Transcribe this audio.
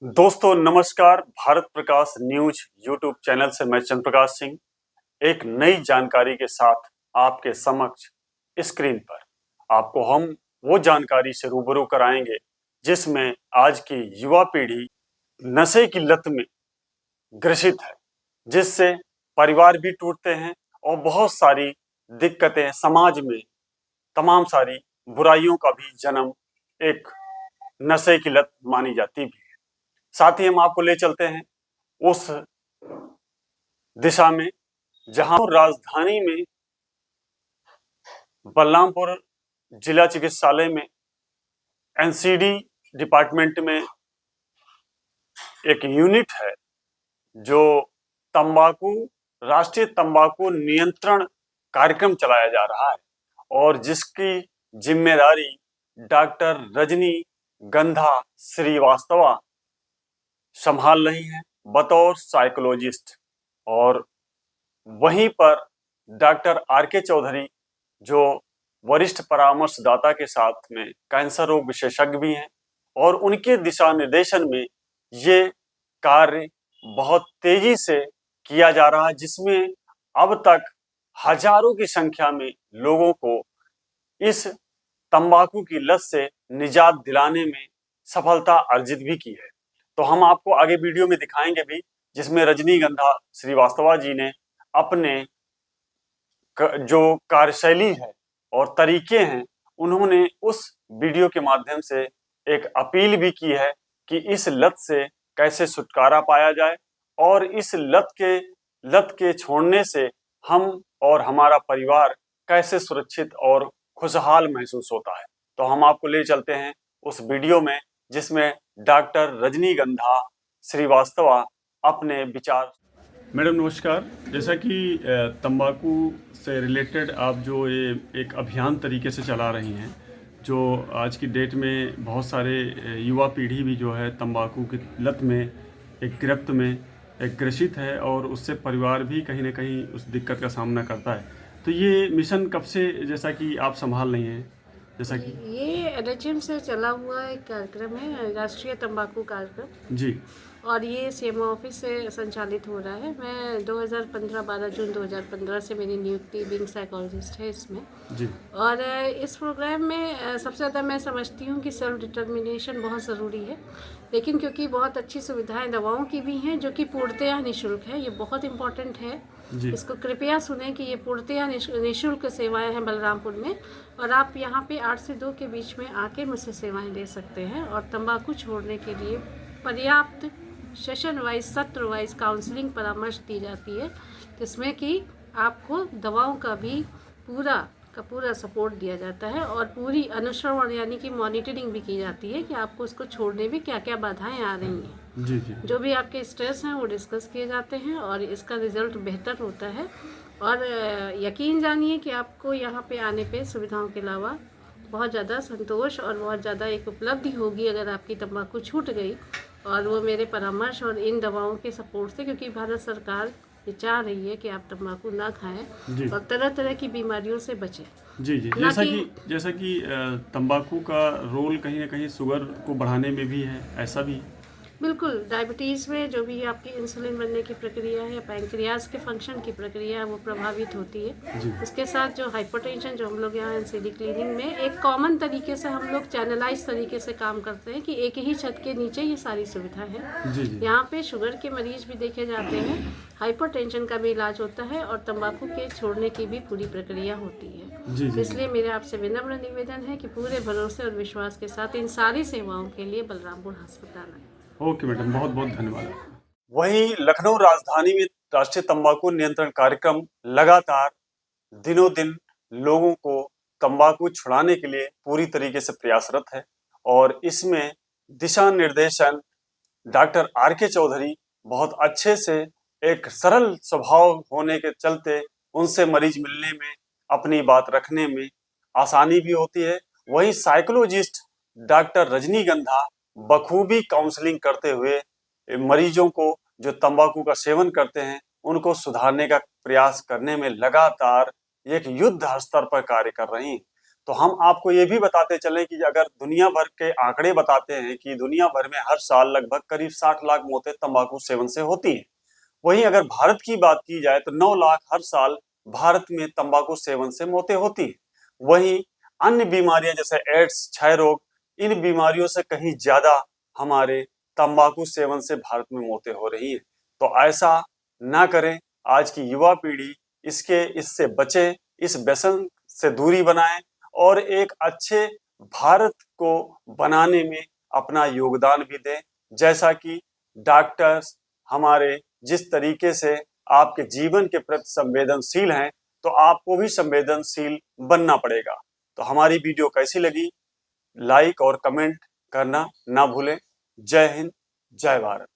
दोस्तों नमस्कार। भारत प्रकाश news YouTube channel से मैं चंद्र प्रकाश सिंह एक नई जानकारी के साथ आपके समक्ष स्क्रीन पर आपको हम वो जानकारी से रूबरू कराएंगे जिसमें आज की युवा पीढ़ी नशे की लत में ग्रसित है, जिससे परिवार भी टूटते हैं और बहुत सारी दिक्कतें समाज में तमाम सारी बुराइयों का भी जन्म एक नशे की लत मानी जाती भी है। साथ ही हम आपको ले चलते हैं उस दिशा में जहां राजधानी में बलरामपुर जिला चिकित्सालय में एनसीडी डिपार्टमेंट में एक यूनिट है जो तंबाकू राष्ट्रीय तंबाकू नियंत्रण कार्यक्रम चलाया जा रहा है और जिसकी जिम्मेदारी डॉक्टर रजनी गंधा श्रीवास्तवा संभाल रही हैं बतौर साइकोलॉजिस्ट। और वहीं पर डॉक्टर आर.के. चौधरी जो वरिष्ठ परामर्शदाता के साथ में कैंसर रोग विशेषज्ञ भी हैं और उनके दिशा निर्देशन में ये कार्य बहुत तेजी से किया जा रहा है, जिसमें अब तक हजारों की संख्या में लोगों को इस तंबाकू की लत से निजात दिलाने में सफलता अर्जित भी की है। तो हम आपको आगे वीडियो में दिखाएंगे भी, जिसमें रजनीगंधा श्रीवास्तवा जी ने अपने जो कार्यशैली है और तरीके हैं, उन्होंने उस वीडियो के माध्यम से एक अपील भी की है कि इस लत से कैसे छुटकारा पाया जाए और इस लत के छोड़ने से हम और हमारा परिवार कैसे सुरक्षित और खुशहाल महसूस होता है। तो हम आपको ले चलते हैं उस वीडियो में जिसमें डॉक्टर रजनीगंधा श्रीवास्तवा अपने विचार। मैडम नमस्कार। जैसा कि तंबाकू से रिलेटेड आप जो ये एक अभियान तरीके से चला रही हैं, जो आज की डेट में बहुत सारे युवा पीढ़ी भी जो है तंबाकू की लत में एक गिरफ्त में एक ग्रसित है और उससे परिवार भी कहीं ना कहीं उस दिक्कत का सामना करता है। तो ये मिशन कब से जैसा कि आप संभाल रही हैं? जैसा कि ये एनएचएम से चला हुआ एक कार्यक्रम है, राष्ट्रीय तंबाकू कार्यक्रम जी और ये सीएमओ ऑफिस से संचालित हो रहा है। मैं 2015 12 जून 2015 से मेरी नियुक्ति बिंग साइकोलॉजिस्ट है इसमें जी और इस प्रोग्राम में सबसे ज़्यादा मैं समझती हूँ कि सेल्फ डिटर्मिनेशन बहुत ज़रूरी है, लेकिन क्योंकि बहुत अच्छी सुविधाएं दवाओं की भी हैं जो कि पूर्णतया निःशुल्क है, ये बहुत इम्पोर्टेंट है। इसको कृपया सुने कि ये पूर्णतया निःशुल्क सेवाएं हैं बलरामपुर में और आप यहाँ पे 8 से 2 के बीच में आके मुझसे सेवाएं ले सकते हैं और तंबाकू छोड़ने के लिए पर्याप्त सेशन वाइज सत्र वाइज काउंसलिंग परामर्श दी जाती है, जिसमें कि आपको दवाओं का भी पूरा सपोर्ट दिया जाता है और पूरी अनुश्रवण यानी कि मॉनिटरिंग भी की जाती है कि आपको उसको छोड़ने में क्या क्या बाधाएं आ रही हैं। जी जो भी आपके स्ट्रेस हैं वो डिस्कस किए जाते हैं और इसका रिजल्ट बेहतर होता है। और यकीन जानिए कि आपको यहाँ पे आने पे सुविधाओं के अलावा बहुत ज़्यादा संतोष और बहुत ज़्यादा एक उपलब्धि होगी अगर आपकी तंबाकू छूट गई, और वो मेरे परामर्श और इन दवाओं के सपोर्ट से, क्योंकि भारत सरकार ये चाह रही है कि आप तंबाकू ना खाएं और तरह तरह की बीमारियों से बचें। जी जी जैसा कि तंबाकू का रोल कहीं ना कहीं शुगर को बढ़ाने में भी है, ऐसा भी? बिल्कुल, डायबिटीज़ में जो भी आपकी इंसुलिन बनने की प्रक्रिया है, पैंक्रियाज के फंक्शन की प्रक्रिया है, वो प्रभावित होती है। इसके साथ जो हाइपरटेंशन, जो हम लोग यहाँ एनसीडी क्लीनिंग में एक कॉमन तरीके से हम लोग चैनलाइज तरीके से काम करते हैं कि एक ही छत के नीचे ये सारी सुविधा है। यहाँ पे शुगर के मरीज भी देखे जाते हैं, हाइपरटेंशन का भी इलाज होता है और तंबाकू के छोड़ने की भी पूरी प्रक्रिया होती है। इसलिए मेरे आपसे विनम्र निवेदन है कि पूरे भरोसे और विश्वास के साथ इन सारी सेवाओं के लिए बलरामपुर अस्पताल आए। ओके मैडम, बहुत बहुत धन्यवाद। वहीं लखनऊ राजधानी में राष्ट्रीय तंबाकू नियंत्रण कार्यक्रम लगातार दिनों दिन लोगों को तंबाकू छुड़ाने के लिए पूरी तरीके से प्रयासरत है और इसमें दिशा निर्देशन डॉक्टर आर.के. चौधरी बहुत अच्छे से, एक सरल स्वभाव होने के चलते उनसे मरीज मिलने में, अपनी बात रखने में आसानी भी होती है। वहीं साइकोलॉजिस्ट डॉक्टर रजनीगंधा बखूबी काउंसलिंग करते हुए मरीजों को जो तंबाकू का सेवन करते हैं उनको सुधारने का प्रयास करने में लगातार एक युद्ध स्तर पर कार्य कर रही हैं। तो हम आपको ये भी बताते चलें कि अगर दुनिया भर के आंकड़े बताते हैं कि दुनिया भर में हर साल लगभग करीब 60 लाख मौतें तंबाकू सेवन से होती हैं। वहीं अगर भारत की बात की जाए तो 9 लाख हर साल भारत में तंबाकू सेवन से मौतें होती हैं। वहीं अन्य बीमारियां जैसे एड्स, क्षय रोग, इन बीमारियों से कहीं ज्यादा हमारे तंबाकू सेवन से भारत में मौतें हो रही हैं। तो ऐसा ना करें। आज की युवा पीढ़ी इससे बचे, इस व्यसन से दूरी बनाए और एक अच्छे भारत को बनाने में अपना योगदान भी दें। जैसा कि डॉक्टर्स हमारे जिस तरीके से आपके जीवन के प्रति संवेदनशील हैं, तो आपको भी संवेदनशील बनना पड़ेगा। तो हमारी वीडियो कैसी लगी, लाइक और कमेंट करना ना भूलें। जय हिंद, जय भारत।